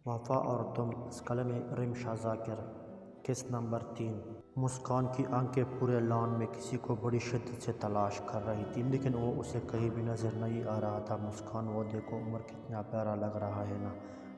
وفا اور تم، قلم رمشا ذاکر۔ قسط نمبر 3۔ مسکان کی آنکھیں پورے لان میں کسی کو بڑی شدت سے تلاش کر رہی تھی، لیکن وہ اسے کہیں بھی نظر نہیں آ رہا تھا۔ مسکان، وہ دیکھو، عمر کتنا پیارا لگ رہا ہے نا؟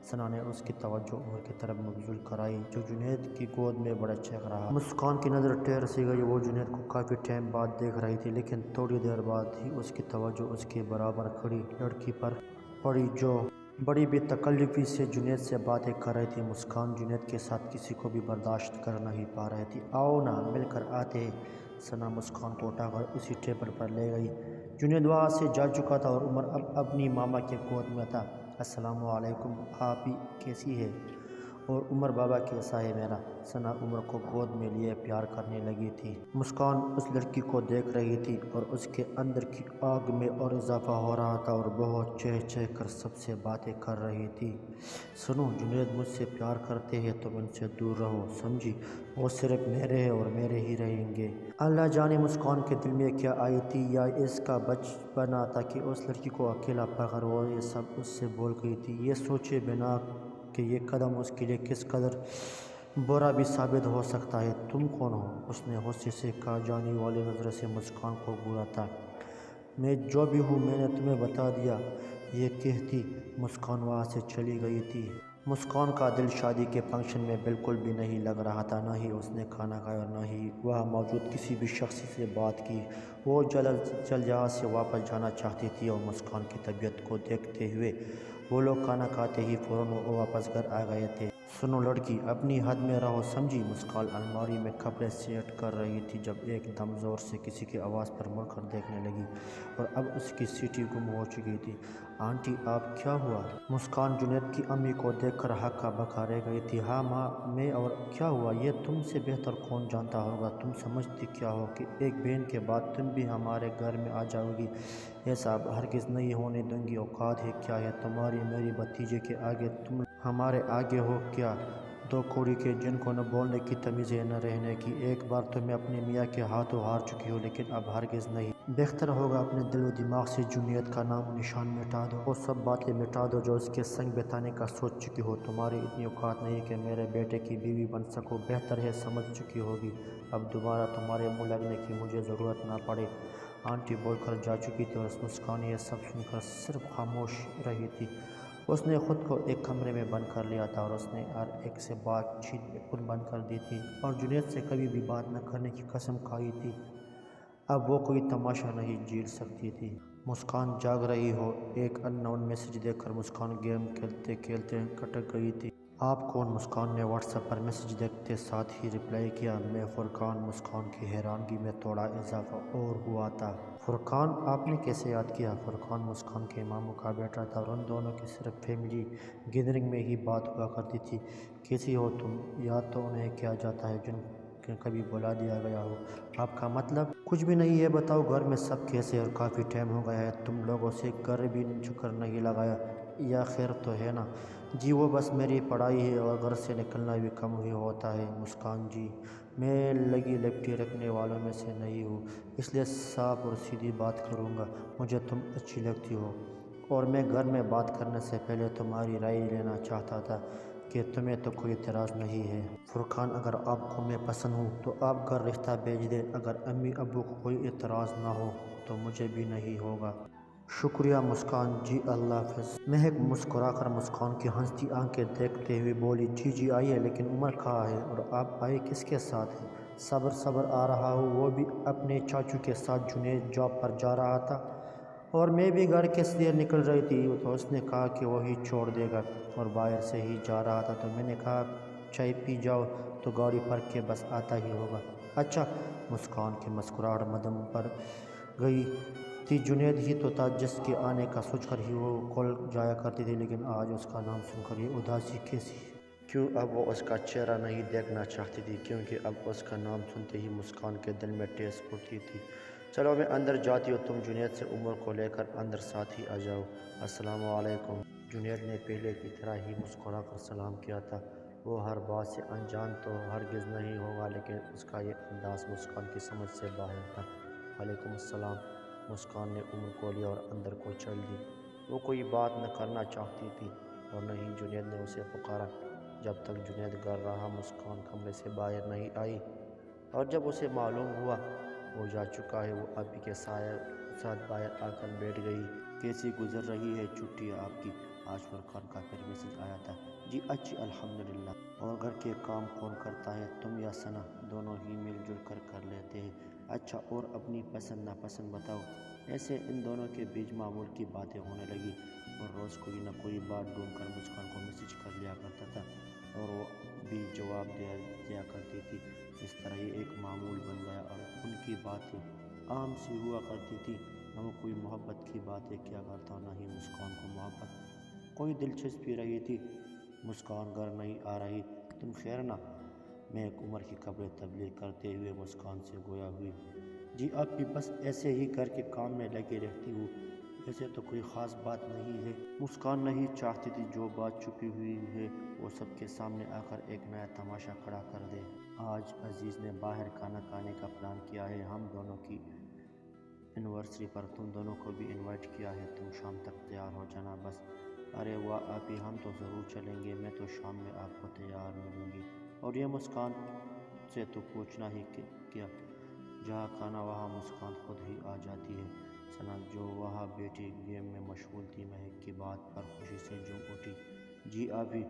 ثنا نے اس کی توجہ عمر کی طرف مبذول کرائی، جو جنید کی گود میں بڑا چیخ رہا۔ مسکان کی نظر ٹھہر سی گئی۔ وہ جنید کو کافی ٹائم بعد دیکھ رہی تھی، لیکن تھوڑی دیر بعد ہی اس کی توجہ اس کے برابر کھڑی لڑکی پر پڑی، جو بڑی بے تکلفی سے جنید سے باتیں کر رہی تھی۔ مسکان جنید کے ساتھ کسی کو بھی برداشت کر نہیں پا رہی تھی۔ آؤ نا، مل کر آتے ہیں۔ ثنا مسکان کو اٹھا کر اسی ٹیبل پر لے گئی۔ جنید وہاں سے جا چکا تھا اور عمر اب اپنی ماما کے گود میں تھا۔ السلام علیکم آپی، کیسی ہے؟ اور عمر بابا کیسا ہے میرا؟ ثنا عمر کو گود میں لیے پیار کرنے لگی تھی۔ مسکان اس لڑکی کو دیکھ رہی تھی اور اس کے اندر کی آگ میں اور اضافہ ہو رہا تھا اور بہت چہ چہ کر سب سے باتیں کر رہی تھی۔ سنو، جنید مجھ سے پیار کرتے ہیں، تم ان سے دور رہو، سمجھی؟ وہ صرف میرے ہیں اور میرے ہی رہیں گے۔ اللہ جانے مسکان کے دل میں کیا آئی تھی، یا اس کا بچپنا تھا کہ اس لڑکی کو اکیلا پکڑ وہ یہ سب اس سے بول گئی تھی، یہ سوچے بنا کہ یہ قدم اس کے لیے کس قدر برا بھی ثابت ہو سکتا ہے۔ تم کون ہو؟ اس نے غصے سے کہا، جانے والی نظر سے مسکان کو گھورا تھا۔ میں جو بھی ہوں میں نے تمہیں بتا دیا، یہ کہتی مسکان وہاں سے چلی گئی تھی۔ مسکان کا دل شادی کے فنکشن میں بالکل بھی نہیں لگ رہا تھا، نہ ہی اس نے کھانا کھایا اور نہ ہی وہاں موجود کسی بھی شخص سے بات کی۔ وہ جلد یہاں سے واپس جانا چاہتی تھی اور مسکان کی طبیعت کو دیکھتے ہوئے وہ لوگ کھانا کھاتے ہی فوراً واپس گھر آ گئے تھے۔ سنو لڑکی، اپنی حد میں رہو، سمجھی؟ مسکان الماری میں کپڑے سیٹ کر رہی تھی جب ایک دم زور سے کسی کی آواز پر مڑ کر دیکھنے لگی اور اب اس کی سیٹی گم ہو چکی تھی۔ آنٹی، آپ کیا ہوا؟ مسکان جنید کی امی کو دیکھ کر ہکا بکا رہ گئی تھی۔ ہاں ماں، میں، اور کیا ہوا یہ تم سے بہتر کون جانتا ہوگا؟ تم سمجھتی کیا ہو کہ ایک بہن کے بعد تم بھی ہمارے گھر میں آ جاؤ گی؟ ایسا اب ہرگز نہیں ہونے دوں گی۔ اوقات ہے کیا ہے تمہاری میری بھتیجے کے آگے؟ تم ہمارے آگے ہو کیا؟ دو کوڑی کے جن کو نہ بولنے کی تمیز ہے نہ رہنے کی۔ ایک بار تو میں اپنے میاں کے ہاتھوں ہار چکی ہوں، لیکن اب ہرگز نہیں۔ بہتر ہوگا اپنے دل و دماغ سے جنید کا نام نشان مٹا دو۔ وہ سب باتیں مٹا دو جو اس کے سنگ بتانے کا سوچ چکی ہو۔ تمہاری اتنی اوقات نہیں کہ میرے بیٹے کی بیوی بن سکو، بہتر ہے سمجھ چکی ہوگی۔ اب دوبارہ تمہارے منہ لگنے کی مجھے ضرورت نہ پڑے۔ آنٹی بول کر جا چکی تھی اور مسکان یہ سب سن کر صرف خاموش رہی تھی۔ اس نے خود کو ایک کمرے میں بند کر لیا تھا اور اس نے ہر ایک سے بات چیت بالکل بند کر دی تھی اور جنید سے کبھی بھی بات نہ کرنے کی قسم کھائی تھی۔ اب وہ کوئی تماشا نہیں جھیل سکتی تھی۔ مسکان جاگ رہی ہو؟ ایک ان نون میسج دیکھ کر مسکان گیم کھیلتے کھیلتے کٹک گئی تھی۔ آپ کون؟ مسکان نے واٹس ایپ پر میسج دیکھتے ساتھ ہی رپلائی کیا، میں فرقان۔ مسکان کی حیرانگی میں تھوڑا اضافہ اور ہوا تھا۔ فرقان؟ آپ نے کیسے یاد کیا؟ فرقان مسکان کے ماموں کا بیٹا تھا اور ان دونوں کی صرف فیملی گیدرنگ میں ہی بات ہوا کرتی تھی۔ کیسی ہو تم؟ یاد تو انہیں کیا جاتا ہے جن کبھی بلا دیا گیا ہو۔ آپ کا مطلب؟ کچھ بھی نہیں ہے، بتاؤ گھر میں سب کیسے؟ اور کافی ٹائم ہو گیا ہے تم لوگوں سے گھر بھی چکر نہیں لگایا، یا خیر تو ہے نا؟ جی وہ بس میری پڑھائی ہے اور گھر سے نکلنا بھی کم ہی ہوتا ہے۔ مسکان جی میں لگی لپٹی رکھنے والوں میں سے نہیں ہوں، اس لیے صاف اور سیدھی بات کروں گا، مجھے تم اچھی لگتی ہو اور میں گھر میں بات کرنے سے پہلے تمہاری رائے لینا چاہتا تھا کہ تمہیں تو کوئی اعتراض نہیں ہے۔ فرقان اگر آپ کو میں پسند ہوں تو آپ گھر رشتہ بھیج دیں، اگر امی ابو کو کوئی اعتراض نہ ہو تو مجھے بھی نہیں ہوگا۔ شکریہ مسکان جی، اللہ حافظ۔ مہک مسکرا کر مسکان کی ہنستی آنکھیں دیکھتے ہوئے بولی، جی جی آئیے، لیکن عمر کہاں ہے اور آپ آئے کس کے ساتھ ہیں؟ صبر صبر، آ رہا ہوں، وہ بھی اپنے چاچو کے ساتھ، جنید جاب پر جا رہا تھا اور میں بھی گھر کے لیے نکل رہی تھی تو اس نے کہا کہ وہی چھوڑ دے گا اور باہر سے ہی جا رہا تھا تو میں نے کہا چائے پی جاؤ، تو گاڑی پارک کے بس آتا ہی ہوگا۔ اچھا۔ مسکان کی مسکراہٹ مدھم پر گئی تھی۔ جنید ہی تو تھا جس کے آنے کا سوچ کر ہی وہ کھل جایا کرتی تھی، لیکن آج اس کا نام سن کر یہ اداسی کیسی؟ کیوں اب وہ اس کا چہرہ نہیں دیکھنا چاہتی تھی، کیونکہ اب اس کا نام سنتے ہی مسکان کے دل میں ٹھیس اٹھتی تھی۔ چلو میں اندر جاتی ہوں، تم جنید سے عمر کو لے کر اندر ساتھ ہی آ جاؤ۔ السلام علیکم۔ جنید نے پہلے کی طرح ہی مسکرا کر سلام کیا تھا۔ وہ ہر بات سے انجان تو ہرگز نہیں ہوگا، لیکن اس کا یہ انداز مسکان کی سمجھ سے باہر تھا۔ وعلیکم السلام۔ مسکان نے عمر کو لیا اور اندر کو چل دی۔ وہ کوئی بات نہ کرنا چاہتی تھی، اور نہ ہی جنید نے اسے پکارا۔ جب تک جنید گھر رہا مسکان کمرے سے باہر نہیں آئی، اور جب اسے معلوم ہوا وہ جا چکا ہے وہ ابھی کے ساتھ باہر آ کر بیٹھ گئی۔ کیسی گزر رہی ہے چھٹی آپ کی؟ آج فرقان کا پھر میسج آیا تھا۔ جی اچھی الحمدللہ۔ اور گھر کے کام کون کرتا ہے، تم یا ثنا؟ دونوں ہی مل جل کر لیتے ہیں۔ اچھا، اور اپنی پسند ناپسند بتاؤ۔ ایسے ان دونوں کے بیچ معمول کی باتیں ہونے لگی، اور روز کوئی نہ کوئی بات ڈھونڈ کر مسکان کو میسج کر لیا کرتا تھا اور وہ بھی جواب دیا کرتی تھی۔ اس طرح یہ ایک معمول بن گیا اور ان کی باتیں عام سی ہوا کرتی تھی۔ نہ وہ کوئی محبت کی باتیں کیا کرتا، نہ ہی مسکان کو محبت کوئی دلچسپی رہی تھی۔ مسکان گھر نہیں آ رہی؟ تم خیر نہ؟ مہک عمر کے کپڑے تبدیل کرتے ہوئے مسکان سے گویا ہوئی۔ جی آپ کی بس ایسے ہی گھر کے کام میں لگی رہتی ہوں، ایسے تو کوئی خاص بات نہیں ہے۔ مسکان نہیں چاہتی تھی جو بات چھپی ہوئی ہے وہ سب کے سامنے آ کر ایک نیا تماشا کھڑا کر دے۔ آج عزیز نے باہر کھانا کھانے کا پلان کیا ہے، ہم دونوں کی اینیورسری پر تم دونوں کو بھی انوائٹ کیا ہے، تم شام تک تیار ہو جانا بس۔ ارے واہ آپی، ہم تو ضرور چلیں گے، میں تو شام میں آپ کو تیار ملوں گی۔ اور یہ مسکان سے تو پوچھنا ہی کیا، جہاں کھانا وہاں مسکان خود ہی آ جاتی ہے۔ ثنا جو وہاں بیٹھی گیم میں مشغول تھی مہک کی بات پر خوشی سے جھوم اٹھی۔ جی آپی،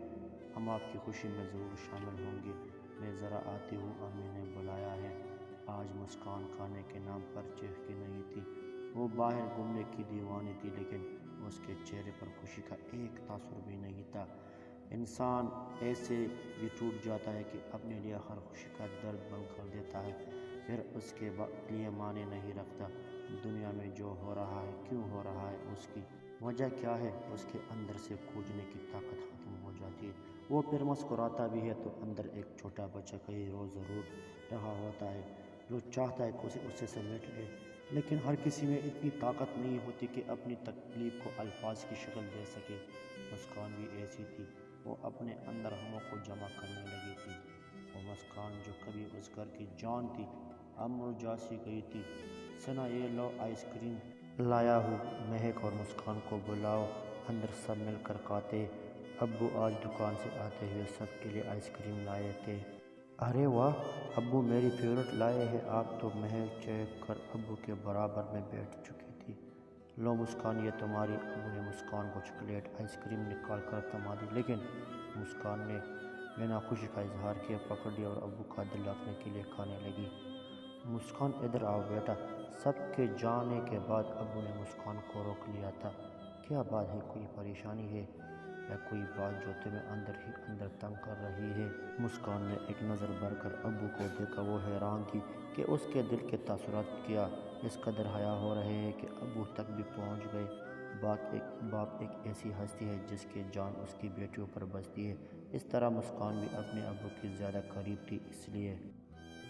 ہم آپ کی خوشی میں ضرور شامل ہوں گے، میں ذرا آتی ہوں، امی نے بلایا ہے۔ آج مسکان کھانے کے نام پر چہکی نہیں تھی، وہ باہر گھومنے کی دیوانی تھی، لیکن اس کے چہرے پر خوشی کا ایک تاثر بھی نہیں تھا۔ انسان ایسے بھی ٹوٹ جاتا ہے کہ اپنے لیے ہر خوشی کا درد بند کر دیتا ہے، پھر اس کے لیے معنی نہیں رکھتا۔ دنیا میں جو ہو رہا ہے کیوں ہو رہا ہے، اس کی وجہ کیا ہے، اس کے اندر سے کوجنے کی طاقت ختم ہو جاتی ہے۔ وہ پھر مسکراتا بھی ہے تو اندر ایک چھوٹا بچہ کئی روز ضرور رہا ہوتا ہے جو چاہتا ہے کہ اسے سمیٹ لے، لیکن ہر کسی میں اتنی طاقت نہیں ہوتی کہ اپنی تکلیف کو الفاظ کی شکل دے سکے۔ مسکان بھی ایسی تھی، وہ اپنے اندر ہموں کو جمع کرنے لگی تھی۔ وہ مسکان جو کبھی اس گھر کی جان تھی اب مرجھا سی گئی تھی۔ ثنا یہ لو آئس کریم لایا ہوں، مہک اور مسکان کو بلاؤ، اندر سب مل کر کھاتے۔ ابو آج دکان سے آتے ہوئے سب کے لیے آئس کریم لائے تھے۔ ارے واہ، ابو میری فیورٹ لائے ہیں آپ تو، مہک چہک کر ابو کے برابر میں بیٹھ چکی تھی۔ لو مسکان یہ تمہاری۔ ابو نے مسکان کو چاکلیٹ آئس کریم نکال کر تھما دی، لیکن مسکان نے بنا خوشی کا اظہار کیے پکڑ لی اور ابو کا دل اپنے کے لیے کھانے لگی۔ مسکان ادھر آؤ بیٹا۔ سب کے جانے کے بعد ابو نے مسکان کو روک لیا تھا۔ کیا بات ہے، کوئی پریشانی ہے یا کوئی بات جو تمہیں اندر ہی اندر تنگ کر رہی ہے؟ مسکان نے ایک نظر بھر کر ابو کو دیکھا، وہ حیران تھی کہ اس کے دل کے تاثرات کیا اس قدر حیا ہو رہے ہیں کہ ابو تک بھی پہنچ گئے۔ باپ ایک ایسی ہستی ہے جس کی جان اس کی بیٹیوں پر بستی ہے۔ اس طرح مسکان بھی اپنے ابو کی زیادہ قریب تھی، اس لیے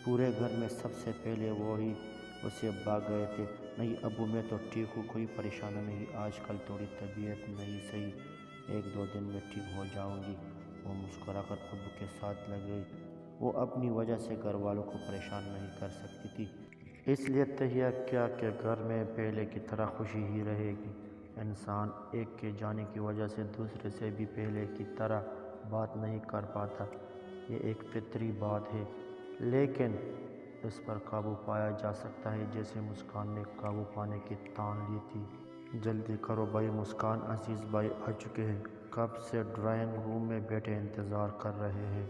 پورے گھر میں سب سے پہلے وہی اسے بھاگ گئے تھے۔ نہیں ابو میں تو ٹھیک ہوں، کوئی پریشانی نہیں، آج کل تھوڑی طبیعت نہیں صحیح، ایک دو دن میں ٹھیک ہو جاؤں گی۔ وہ مسکرا کر ابو کے ساتھ لگ گئی۔ وہ اپنی وجہ سے گھر والوں کو پریشان نہیں کر سکتی تھی، اس لیے تہیہ کیا کہ گھر میں پہلے کی طرح خوشی ہی رہے گی۔ انسان ایک کے جانے کی وجہ سے دوسرے سے بھی پہلے کی طرح بات نہیں کر پاتا، یہ ایک فطری بات ہے، لیکن اس پر قابو پایا جا سکتا ہے، جیسے مسکان نے قابو پانے کی ٹان لی تھی۔ جلدی کرو بھائی، مسکان عزیز بھائی آ چکے ہیں، کب سے ڈرائنگ روم میں بیٹھے انتظار کر رہے ہیں۔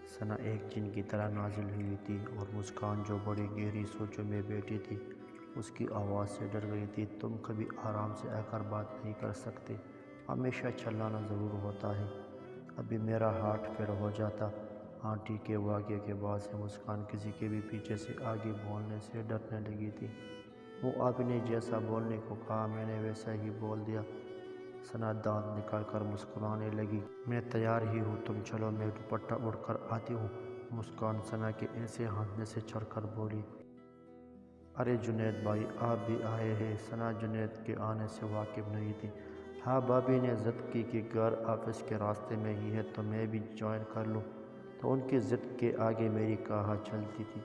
ثنا ایک جن کی طرح نازل ہوئی تھی اور مسکان جو بڑی گہری سوچوں میں بیٹھی تھی اس کی آواز سے ڈر گئی تھی۔ تم کبھی آرام سے آ کر بات نہیں کر سکتے، ہمیشہ چلانا ضرور ہوتا ہے؟ ابھی میرا ہارٹ فیل ہو جاتا۔ آنٹی کے واقعے کے بعد سے مسکان کسی کے بھی پیچھے سے آگے بولنے سے ڈرنے لگی تھی۔ وہ آپ نے جیسا بولنے کو کہا میں نے ویسا ہی بول دیا۔ ثنا دانت نکال کر مسکرانے لگی۔ میں تیار ہی ہوں، تم چلو، میں دوپٹہ اڑ کر آتی ہوں۔ مسکان ثنا کے ایسے ہنسنے سے چڑھ کر بولی۔ ارے جنید بھائی آپ بھی آئے ہیں؟ ثنا جنید کے آنے سے واقف نہیں تھی۔ ہاں بھابھی نے ضد کی کہ گھر آفس کے راستے میں ہی ہے تو میں بھی جوائن کر لوں، تو ان کی ضد کے آگے میری کہاں چلتی تھی،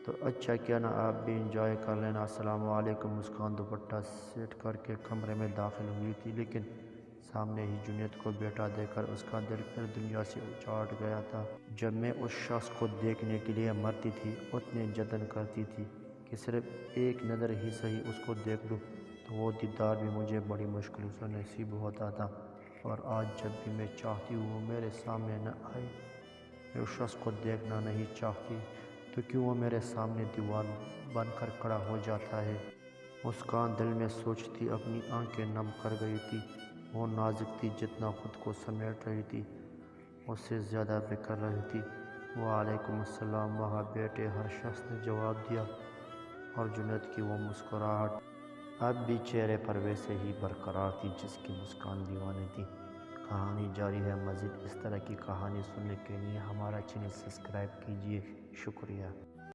تو اچھا کیا نا آپ بھی انجوائے کر لینا۔ السلام علیکم۔ مسکان دوپٹہ سیٹ کر کے کمرے میں داخل ہوئی تھی، لیکن سامنے ہی جنید کو بیٹا دیکھ کر اس کا دل پھر دنیا سے اچاٹ گیا تھا۔ جب میں اس شخص کو دیکھنے کے لیے مرتی تھی اتنے جتن کرتی تھی کہ صرف ایک نظر ہی صحیح اس کو دیکھ لوں تو وہ دیدار بھی مجھے بڑی مشکل سے نصیب ہوتا تھا، اور آج جب بھی میں چاہتی ہوں وہ میرے سامنے نہ آئے، میں اس شخص کو دیکھنا نہیں چاہتی تو کیوں وہ میرے سامنے دیوار بن کر کھڑا ہو جاتا ہے۔ مسکان دل میں سوچتی اپنی آنکھیں نم کر گئی تھی۔ وہ نازک تھی، جتنا خود کو سمیٹ رہی تھی اس سے زیادہ بکھر رہی تھی۔ وعلیکم السلام وہاں بیٹھے ہر شخص نے جواب دیا، اور جنید کی وہ مسکراہٹ اب بھی چہرے پر ویسے ہی برقرار تھی جس کی مسکان دیوانی تھی۔ کہانی جاری ہے۔ مزید اس طرح کی کہانی سننے کے لیے ہمارا چینل سبسکرائب کیجیے۔ شکریہ۔